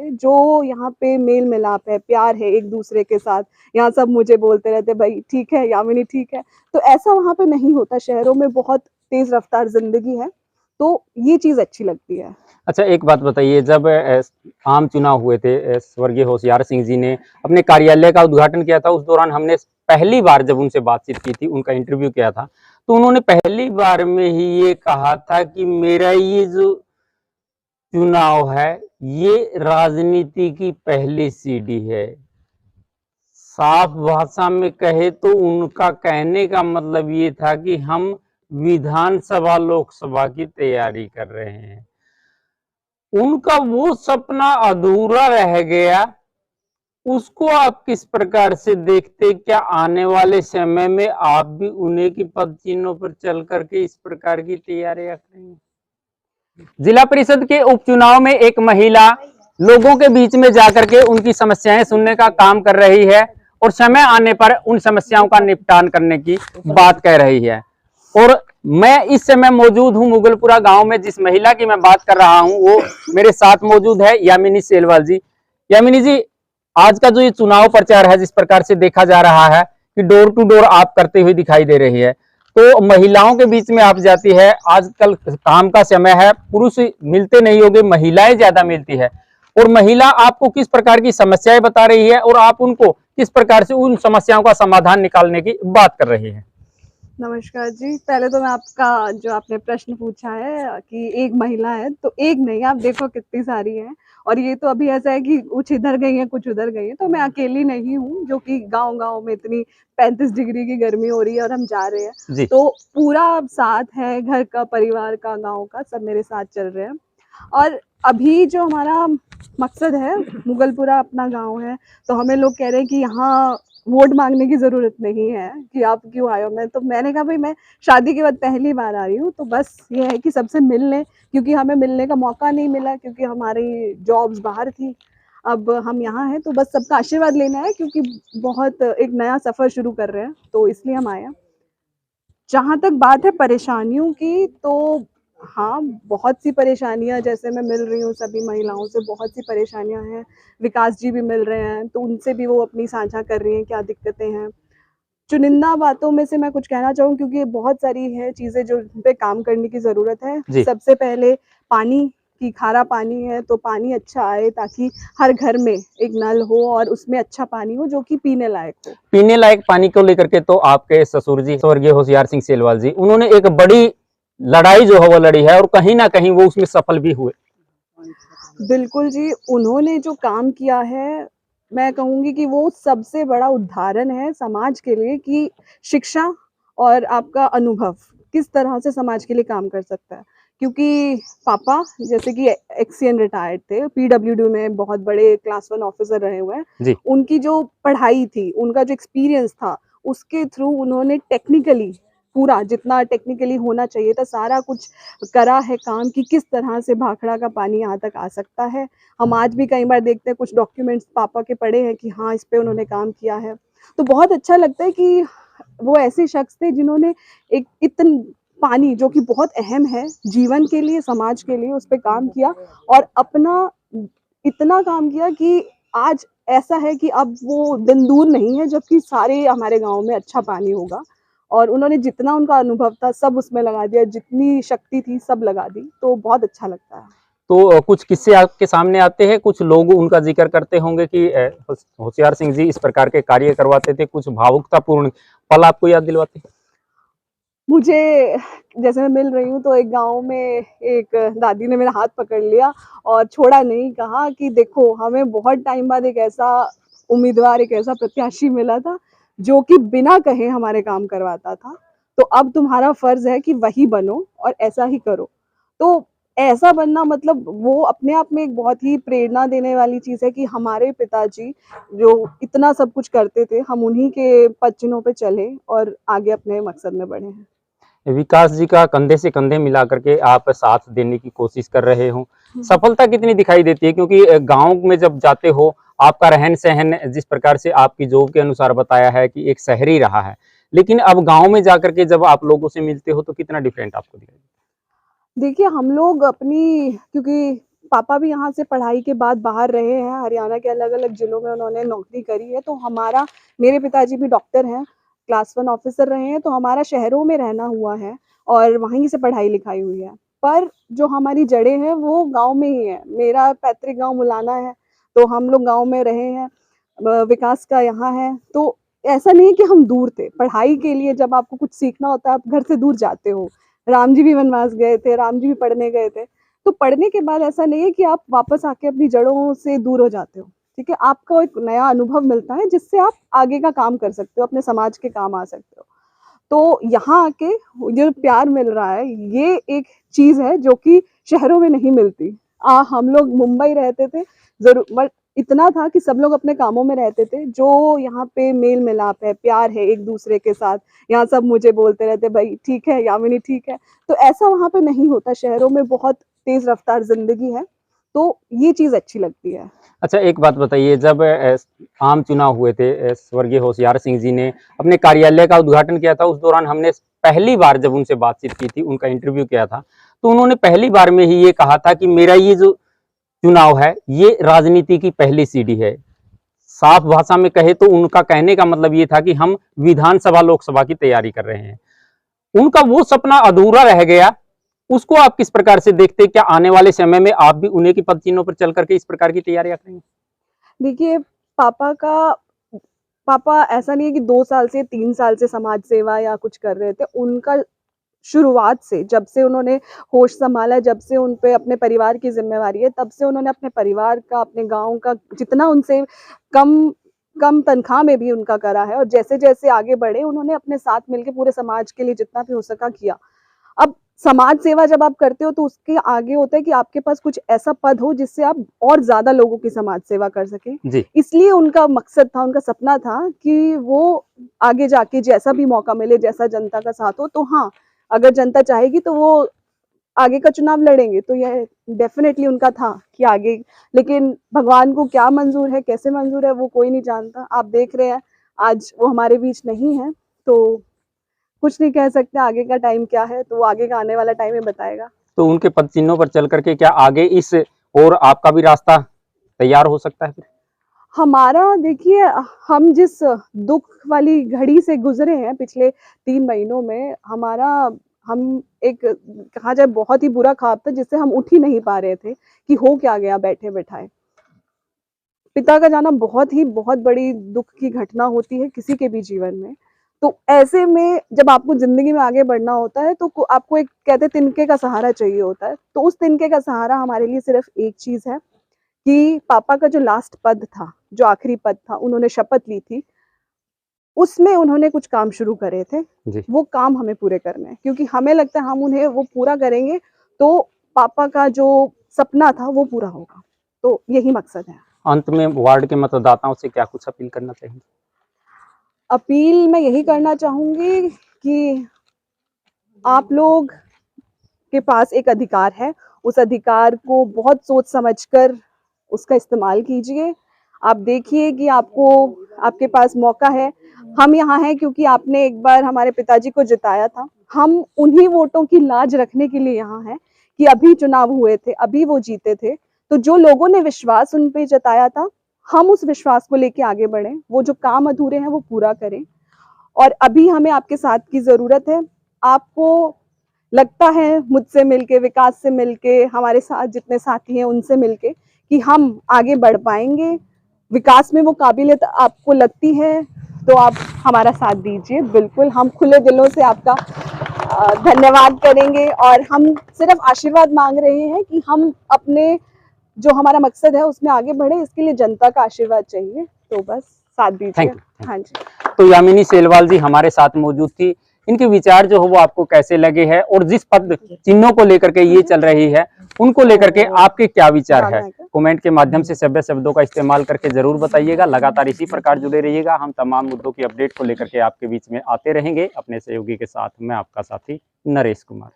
रहते, जो यहाँ पे मेल मिलाप है, प्यार है एक दूसरे के साथ। यहाँ सब मुझे बोलते रहते, भाई ठीक है, यामिनी ठीक है। तो ऐसा वहाँ पे नहीं होता, शहरों में बहुत तेज रफ्तार जिंदगी है, तो ये चीज अच्छी लगती है। अच्छा, एक बात बताइए, जब आम चुनाव हुए थे, स्वर्गीय होशियार सिंह जी ने अपने कार्यालय का उद्घाटन किया था, उस दौरान हमने पहली बार जब उनसे बातचीत की थी, उनका इंटरव्यू किया था, तो उन्होंने पहली बार में ही ये कहा था कि मेरा ये जो चुनाव है, ये राजनीति की पहली सीढ़ी है। साफ भाषा में कहे तो उनका कहने का मतलब ये था कि हम विधानसभा लोकसभा की तैयारी कर रहे हैं। उनका वो सपना अधूरा रह गया, उसको आप किस प्रकार से देखते? क्या आने वाले समय में आप भी उन्हीं की पद चिन्हों पर चल करके इस प्रकार की तैयारियां करेंगे? जिला परिषद के उपचुनाव में एक महिला लोगों के बीच में जाकर के उनकी समस्याएं सुनने का काम कर रही है और समय आने पर उन समस्याओं का निपटान करने की बात कह रही है। और मैं इस समय मौजूद हूं मुगलपुरा गांव में। जिस महिला की मैं बात कर रहा हूं वो मेरे साथ मौजूद है, यामिनी सेलवाल जी। यामिनी जी, आज का जो ये चुनाव प्रचार है, जिस प्रकार से देखा जा रहा है कि डोर टू डोर आप करते हुए दिखाई दे रही है, तो महिलाओं के बीच में आप जाती है। आजकल काम का समय है, पुरुष मिलते नहीं होंगे, महिलाएं ज्यादा मिलती है, और महिला आपको किस प्रकार की समस्याएं बता रही है और आप उनको किस प्रकार से उन समस्याओं का समाधान निकालने की बात कर रही है। नमस्कार जी। पहले तो मैं आपका जो आपने प्रश्न पूछा है कि एक महिला है, तो एक नहीं, आप देखो कितनी सारी हैं। और ये तो अभी ऐसा है कि कुछ इधर गई हैं, कुछ उधर गई हैं, तो मैं अकेली नहीं हूँ जो कि गाँव-गाँव में इतनी 35 डिग्री की गर्मी हो रही है और हम जा रहे हैं। जी। तो पूरा साथ है, घर का, परिवार का, गाँव का, सब मेरे साथ चल रहे हैं। और अभी जो हमारा मकसद है, मुगलपुरा अपना गाँव है, तो हमें लोग कह रहे हैं कि यहाँ वोट मांगने की ज़रूरत नहीं है कि आप क्यों आए हो। मैंने कहा भाई मैं शादी के बाद पहली बार आ रही हूँ, तो बस ये है कि सबसे मिल लें, क्योंकि हमें मिलने का मौका नहीं मिला, क्योंकि हमारी जॉब्स बाहर थी। अब हम यहाँ हैं, तो बस सबका आशीर्वाद लेना है, क्योंकि बहुत एक नया सफ़र शुरू कर रहे हैं, तो इसलिए हम आए हैं। जहाँ तक बात है परेशानियों की, तो हाँ, बहुत सी परेशानियाँ, जैसे मैं मिल रही हूँ सभी महिलाओं से, बहुत सी परेशानियाँ हैं। विकास जी भी मिल रहे हैं, तो उनसे भी वो अपनी साझा कर रही हैं, क्या दिक्कतें हैं। चुनिंदा बातों में से मैं कुछ कहना चाहूँ, क्योंकि बहुत सारी हैं चीज़ें जो जिन पे काम करने की ज़रूरत है। जी। सबसे पहले पानी की, खारा पानी है, तो पानी अच्छा आए, ताकि हर घर में एक नल हो और उसमें अच्छा पानी हो जो कि पीने लायक हो। पीने लायक पानी को लेकर के तो आपके ससुर जी, स्वर्गीय होशियार सिंह सेलवाल जी, उन्होंने एक बड़ी लड़ाई जो है वो लड़ी है और कहीं ना कहीं वो उसमें सफल भी हुए। बिल्कुल जी, उन्होंने जो काम किया है, मैं कहूँगी कि वो सबसे बड़ा उदाहरण है समाज के लिए कि शिक्षा और आपका अनुभव किस तरह से समाज के लिए काम कर सकता है। क्योंकि पापा जैसे कि एक्सीएन रिटायर्ड थे, पीडब्ल्यूडी में बहुत बड़े क्लास 1 ऑफिसर रहे हुए हैं। जी। उनकी जो पढ़ाई थी, उनका जो एक्सपीरियंस था, उसके थ्रू उन्होंने टेक्निकली पूरा जितना टेक्निकली होना चाहिए था, सारा कुछ करा है काम कि किस तरह से भाखड़ा का पानी यहाँ तक आ सकता है। हम आज भी कई बार देखते हैं, कुछ डॉक्यूमेंट्स पापा के पढ़े हैं कि हाँ, इस पे उन्होंने काम किया है। तो बहुत अच्छा लगता है कि वो ऐसे शख्स थे जिन्होंने एक पानी जो कि बहुत अहम है जीवन के लिए, समाज के लिए, उस पे काम किया और अपना इतना काम किया कि आज ऐसा है कि अब वो दिन दूर नहीं है जबकि सारे हमारे गाँव में अच्छा पानी होगा। और उन्होंने जितना उनका अनुभव था सब उसमें लगा दिया, जितनी शक्ति थी सब लगा दी, तो बहुत अच्छा लगता है। तो कुछ किस्से आपके सामने आते हैं, कुछ लोग उनका जिक्र करते होंगे कि होशियार सिंह जी इस प्रकार के कार्य करवाते थे, कुछ भावुकतापूर्ण पल आपको याद दिलवाते हैं? मुझे जैसे मैं मिल रही हूँ, तो एक गाँव में एक दादी ने मेरा हाथ पकड़ लिया और छोड़ा नहीं, कहा कि देखो, हमें बहुत टाइम बाद एक ऐसा उम्मीदवार, एक ऐसा प्रत्याशी मिला था जो कि बिना कहे हमारे काम करवाता था। तो अब तुम्हारा फर्ज है कि वही बनो और ऐसा ही करो। तो ऐसा बनना मतलब वो अपने आप में एक बहुत ही प्रेरणा देने वाली चीज़ है कि हमारे पिताजी जो इतना सब कुछ करते थे, हम उन्हीं के पद चिन्हों पे चले और आगे अपने मकसद में बढ़े हैं। विकास जी का कंधे से कंधे मिला करके आप साथ देने की कोशिश कर रहे हो, सफलता कितनी दिखाई देती है? क्योंकि गांव में जब जाते हो, आपका रहन सहन जिस प्रकार से आपकी जॉब के अनुसार बताया है कि एक शहरी रहा है, लेकिन अब गांव में जाकर के जब आप लोगों से मिलते हो तो कितना डिफरेंट आपको दिखाई देता देखिए, हम लोग अपनी, क्योंकि पापा भी यहाँ से पढ़ाई के बाद बाहर रहे हैं, हरियाणा के अलग-अलग जिलों में उन्होंने नौकरी करी है, तो मेरे पिताजी भी डॉक्टर हैं, क्लास 1 ऑफिसर रहे हैं, तो हमारा शहरों में रहना हुआ है और वहीं से पढ़ाई-लिखाई हुई है। पर जो हमारी जड़ें हैं वो गाँव में ही है। मेरा पैतृक गाँव मुलाना है, तो हम लोग गाँव में रहे हैं, विकास का यहाँ है, तो ऐसा नहीं है कि हम दूर थे। पढ़ाई के लिए जब आपको कुछ सीखना होता है, आप घर से दूर जाते हो। राम जी भी वनवास गए थे, राम जी भी पढ़ने गए थे। तो पढ़ने के बाद ऐसा नहीं है कि आप वापस आके अपनी जड़ों से दूर हो जाते हो, ठीक है? आपको एक नया अनुभव मिलता है जिससे आप आगे का काम कर सकते हो, अपने समाज के काम आ सकते हो। तो यहाँ आके जो प्यार मिल रहा है, ये एक चीज़ है जो कि शहरों में नहीं मिलती। हम लोग मुंबई रहते थे, ज़रूर बट इतना था कि सब लोग अपने कामों में रहते थे। जो यहाँ पे मेल-मिलाप है, प्यार है एक-दूसरे के साथ, यहाँ सब मुझे बोलते रहते, "भई ठीक है, यामिनी ठीक है।" तो ऐसा वहाँ पे नहीं होता। शहरों में बहुत तेज़ रफ्तार ज़िंदगी है, तो ये चीज़ अच्छी लगती है। अच्छा, एक बात बताइए, जब आम चुनाव हुए थे, स्वर्गीय होशियार सिंह जी ने अपने कार्यालय का उद्घाटन किया था, उस दौरान हमने पहली बार जब उनसे बातचीत की थी, उनका इंटरव्यू किया था, तो उन्होंने पहली बार में ही ये कहा था कि मेरा ये जो चुनाव है, ये राजनीति की पहली सीढ़ी है। साफ भाषा में कहे तो उनका कहने का मतलब ये था कि हम विधानसभा, लोकसभा की तैयारी कर रहे हैं। उनका वो सपना अधूरा रह गया, उसको आप किस प्रकार से देखते हैं? क्या आने वाले समय में आप भी उन्हीं के पद चिन्हों पर चल करके इस प्रकार की तैयारियां करेंगे? देखिए, पापा का पापा ऐसा नहीं है कि 2 साल से 3 साल से समाज सेवा या कुछ कर रहे थे। उनका शुरुआत से जब से उन्होंने होश सँभाला, जब से उन पे अपने परिवार की ज़िम्मेवारी है, तब से उन्होंने अपने परिवार का, अपने गाँव का जितना उनसे कम कम तनख्वाह में भी उनका करा है और जैसे-जैसे आगे बढ़े, उन्होंने अपने साथ मिलके पूरे समाज के लिए जितना भी हो सका किया। अब समाज सेवा जब आप करते हो तो उसके आगे होता है कि आपके पास कुछ ऐसा पद हो जिससे आप और ज़्यादा लोगों की समाज सेवा कर सकें। जी। इसलिए उनका मकसद था, उनका सपना था कि वो आगे जाके जैसा भी मौका मिले, जैसा जनता का साथ हो, तो हाँ, अगर जनता चाहेगी तो वो आगे का चुनाव लड़ेंगे। तो यह डेफ़िनेटली उनका था कि आगे, लेकिन भगवान को क्या मंज़ूर है, कैसे मंज़ूर है, वो कोई नहीं जानता। आप देख रहे हैं, आज वो हमारे बीच नहीं है, तो कुछ नहीं कह सकते आगे का टाइम क्या है, तो वो आगे का आने वाला टाइम ही बताएगा। तो उनके पद चिन्हों पर चल करके क्या आगे इस और आपका भी रास्ता तैयार हो सकता है फिर? हमारा देखिए, हम जिस दुःख वाली घड़ी से गुज़रे हैं पिछले 3 महीनों में, हम एक, कहा जाए, बहुत ही बुरा ख्वाब था जिससे हम उठ ही नहीं पा रहे थे कि हो क्या गया बैठे-बैठाए। पिता का जाना बहुत बड़ी दुःख की घटना होती है किसी के भी जीवन में। तो ऐसे में जब आपको ज़िंदगी में आगे बढ़ना होता है तो आपको एक, कहते हैं, तिनके का सहारा चाहिए होता है। तो उस तिनके का सहारा हमारे लिए सिर्फ़ एक चीज़ है कि पापा का जो लास्ट पद था, जो आखिरी पद था, उन्होंने शपथ ली थी, उसमें उन्होंने कुछ काम शुरू करे थे। जी। वो काम हमें पूरे करने हैं क्योंकि हमें लगता है हम उन्हें वो पूरा करेंगे तो पापा का जो सपना था वो पूरा होगा। तो यही मकसद है। अंत में वार्ड के मतदाताओं से क्या कुछ अपील करना चाहेंगे? अपील मैं यही करना चाहूँगी कि आप लोग के पास एक अधिकार है, उस अधिकार को बहुत सोच समझकर उसका इस्तेमाल कीजिए। आप देखिए कि आपके पास मौका है। हम यहाँ हैं क्योंकि आपने एक बार हमारे पिताजी को जिताया था। हम उन्हीं वोटों की लाज रखने के लिए यहाँ हैं कि अभी चुनाव हुए थे, अभी वो जीते थे। तो जो लोगों ने विश्वास उन पे जताया था, हम उस विश्वास को लेके आगे बढ़ें। वो जो काम अधूरे हैं वो पूरा करें और अभी हमें आपके साथ की ज़रूरत है। आपको लगता है मुझसे मिलके, विकास से मिलके, हमारे साथ जितने साथी हैं उनसे मिलके कि हम आगे बढ़ पाएँगे, विकास में वो काबिलियत आपको लगती है, तो आप हमारा साथ दीजिए। बिल्कुल, हम खुले दिलों से आपका धन्यवाद करेंगे और हम सिर्फ़ आशीर्वाद माँग रहे हैं कि हम अपने, जो हमारा मकसद है उसमें आगे बढ़ें, इसके लिए जनता का आशीर्वाद चाहिए, तो बस साथ दीजिए। Thank you. हाँ जी। तो यामिनी सेलवाल जी हमारे साथ मौजूद थी। इनके विचार जो हो वो आपको कैसे लगे हैं और जिस पद चिन्हों को लेकर के ये चल रही है, उनको लेकर के आपके क्या विचार है? कमेंट के माध्यम से सभ्य शब्दों का इस्तेमाल करके जरूर बताइएगा। लगातार इसी प्रकार जुड़े रहिएगा। हम तमाम मुद्दों की अपडेट को लेकर के आपके बीच में आते रहेंगे। अपने सहयोगी के साथ मैं आपका साथी नरेश कुमार।